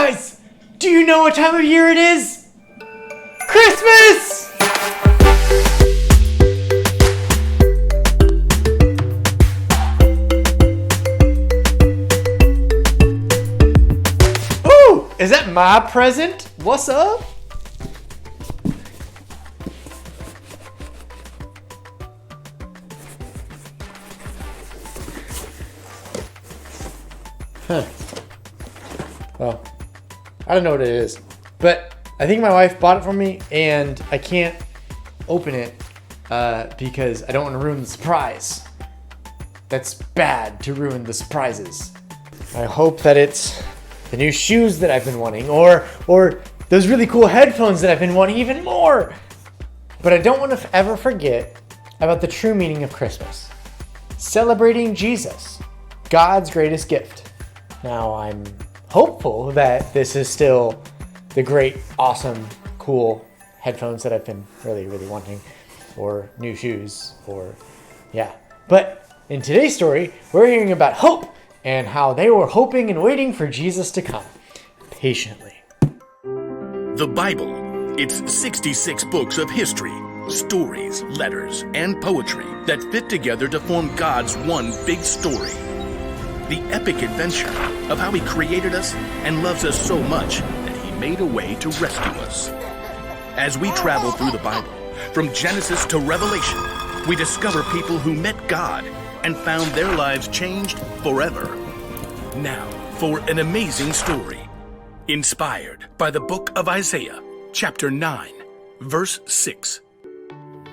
Guys, do you know what time of year it is? Christmas! Ooh, is that my present? What's up? Huh. Well, I don't know what it is, but I think my wife bought it for me and I can't open it because I don't want to ruin the surprise. That's bad to ruin the surprises. I hope that it's the new shoes that I've been wanting or those really cool headphones that I've been wanting even more. But I don't want to ever forget about the true meaning of Christmas. Celebrating Jesus, God's greatest gift. Now I'm hopeful that this is still the great, awesome, cool headphones that I've been really, really wanting, or new shoes, or yeah. But in today's story, we're hearing about hope and how they were hoping and waiting for Jesus to come patiently. The Bible. It's 66 books of history, stories, letters, and poetry that fit together to form God's one big story. The epic adventure of how He created us and loves us so much that He made a way to rescue us. As we travel through the Bible, from Genesis to Revelation, we discover people who met God and found their lives changed forever. Now, for an amazing story, inspired by the book of Isaiah, chapter 9, verse 6.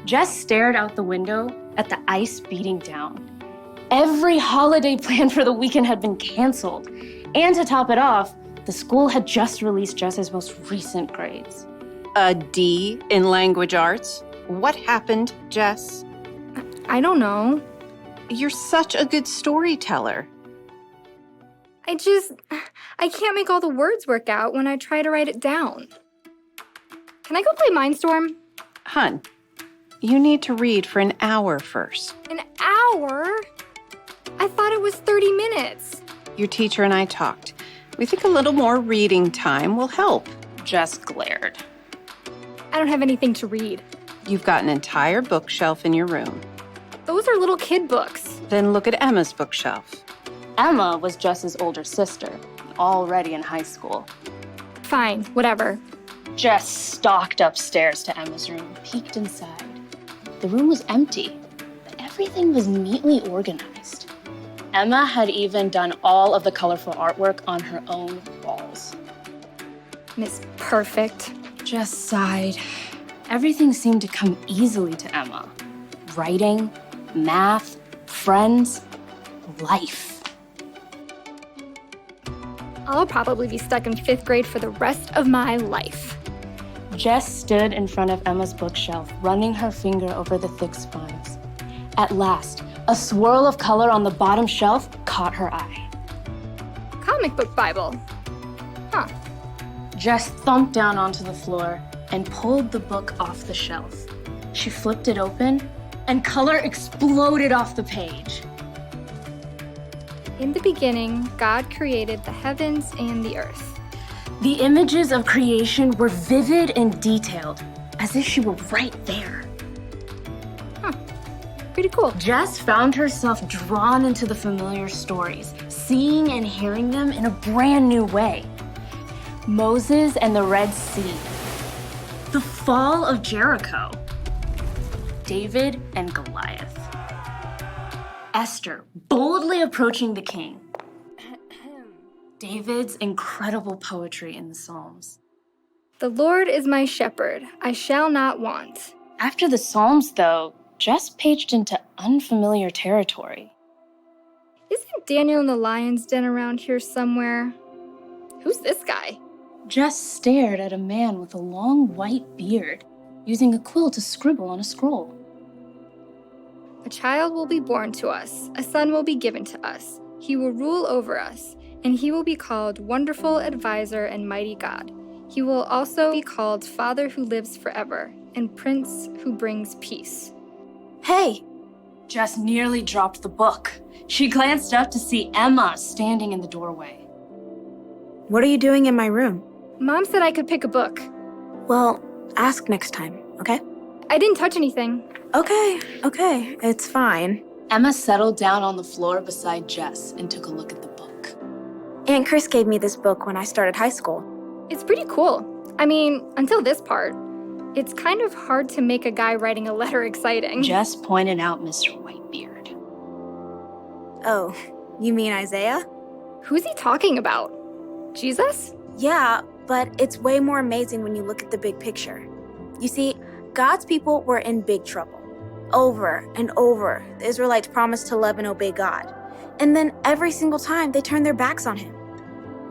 Jess stared out the window at the ice beating down. Every holiday plan for the weekend had been canceled. And to top it off, the school had just released Jess's most recent grades. A D in language arts? What happened, Jess? I don't know. You're such a good storyteller. I can't make all the words work out when I try to write it down. Can I go play Mindstorm? Hun, you need to read for an hour first. An hour? I thought it was 30 minutes. Your teacher and I talked. We think a little more reading time will help. Jess glared. I don't have anything to read. You've got an entire bookshelf in your room. Those are little kid books. Then look at Emma's bookshelf. Emma was Jess's older sister, already in high school. Fine, whatever. Jess stalked upstairs to Emma's room, peeked inside. The room was empty, but everything was neatly organized. Emma had even done all of the colorful artwork on her own walls. Miss Perfect. Jess sighed. Everything seemed to come easily to Emma. Writing, math, friends, life. I'll probably be stuck in 5th grade for the rest of my life. Jess stood in front of Emma's bookshelf, running her finger over the thick spines. At last, a swirl of color on the bottom shelf caught her eye. Comic book Bible. Huh. Jess thumped down onto the floor and pulled the book off the shelf. She flipped it open, and color exploded off the page. In the beginning, God created the heavens and the earth. The images of creation were vivid and detailed, as if she were right there. Huh. Pretty cool. Jess found herself drawn into the familiar stories, seeing and hearing them in a brand new way. Moses and the Red Sea. The fall of Jericho. David and Goliath. Esther boldly approaching the king. David's incredible poetry in the Psalms. The Lord is my shepherd, I shall not want. After the Psalms, though, Jess paged into unfamiliar territory. Isn't Daniel in the lion's den around here somewhere? Who's this guy? Jess stared at a man with a long white beard, using a quill to scribble on a scroll. A child will be born to us, a son will be given to us. He will rule over us, and he will be called Wonderful Advisor and Mighty God. He will also be called Father who lives forever, and Prince who brings peace. Hey! Jess nearly dropped the book. She glanced up to see Emma standing in the doorway. What are you doing in my room? Mom said I could pick a book. Well, ask next time, okay? I didn't touch anything. Okay, it's fine. Emma settled down on the floor beside Jess and took a look at the book. Aunt Chris gave me this book when I started high school. It's pretty cool. I mean, until this part. It's kind of hard to make a guy writing a letter exciting. Jess pointed out Mr. Whitebeard. Oh, you mean Isaiah? Who's he talking about? Jesus? Yeah, but it's way more amazing when you look at the big picture. You see, God's people were in big trouble. Over and over, the Israelites promised to love and obey God. And then every single time, they turned their backs on him.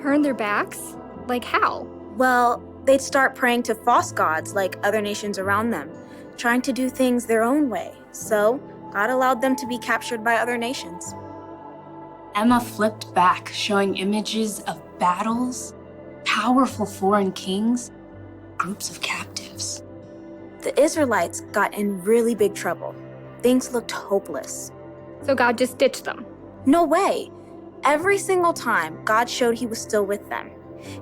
Turn their backs? Like how? Well, they'd start praying to false gods like other nations around them, trying to do things their own way. So, God allowed them to be captured by other nations. Emma flipped back, showing images of battles, powerful foreign kings, groups of captives. The Israelites got in really big trouble. Things looked hopeless. So God just ditched them. No way. Every single time, God showed he was still with them.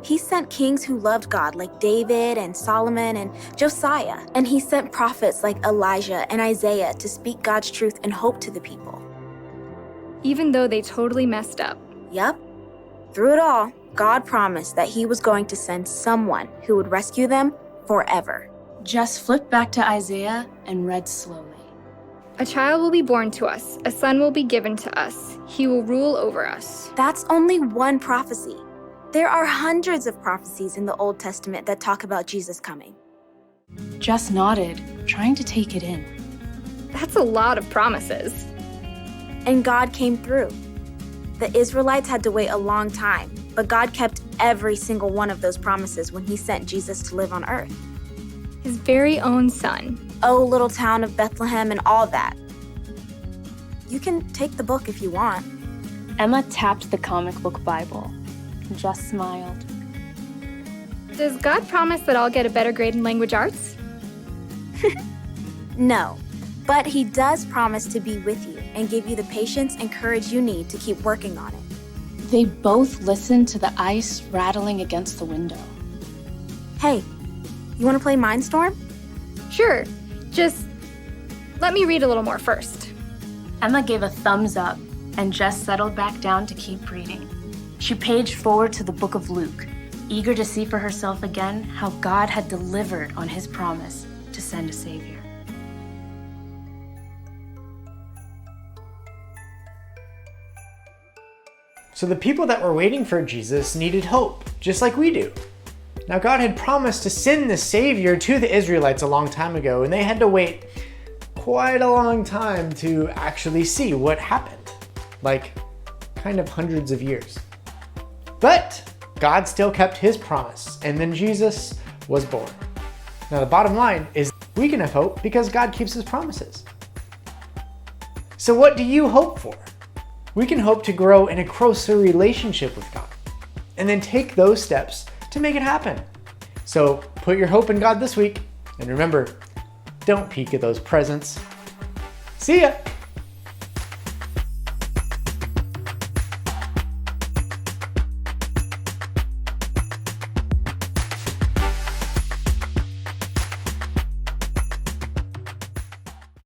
He sent kings who loved God like David and Solomon and Josiah. And he sent prophets like Elijah and Isaiah to speak God's truth and hope to the people. Even though they totally messed up. Yep. Through it all, God promised that he was going to send someone who would rescue them forever. Jess flipped back to Isaiah and read slowly. A child will be born to us. A son will be given to us. He will rule over us. That's only one prophecy. There are hundreds of prophecies in the Old Testament that talk about Jesus coming. Jess nodded, trying to take it in. That's a lot of promises. And God came through. The Israelites had to wait a long time, but God kept every single one of those promises when he sent Jesus to live on earth. His very own son. Oh, little town of Bethlehem and all that. You can take the book if you want. Emma tapped the comic book Bible. Jess smiled. Does God promise that I'll get a better grade in language arts? No, but he does promise to be with you and give you the patience and courage you need to keep working on it. They both listened to the ice rattling against the window. Hey, you want to play Mindstorm? Sure. Just let me read a little more first. Emma gave a thumbs up, and Jess settled back down to keep reading. She paged forward to the book of Luke, eager to see for herself again how God had delivered on his promise to send a savior. So the people that were waiting for Jesus needed hope, just like we do. Now God had promised to send the Savior to the Israelites a long time ago, and they had to wait quite a long time to actually see what happened. Like, kind of hundreds of years. But God still kept his promise, and then Jesus was born. Now the bottom line is we can have hope because God keeps his promises. So what do you hope for? We can hope to grow in a closer relationship with God, and then take those steps to make it happen. So put your hope in God this week, and remember, don't peek at those presents. See ya!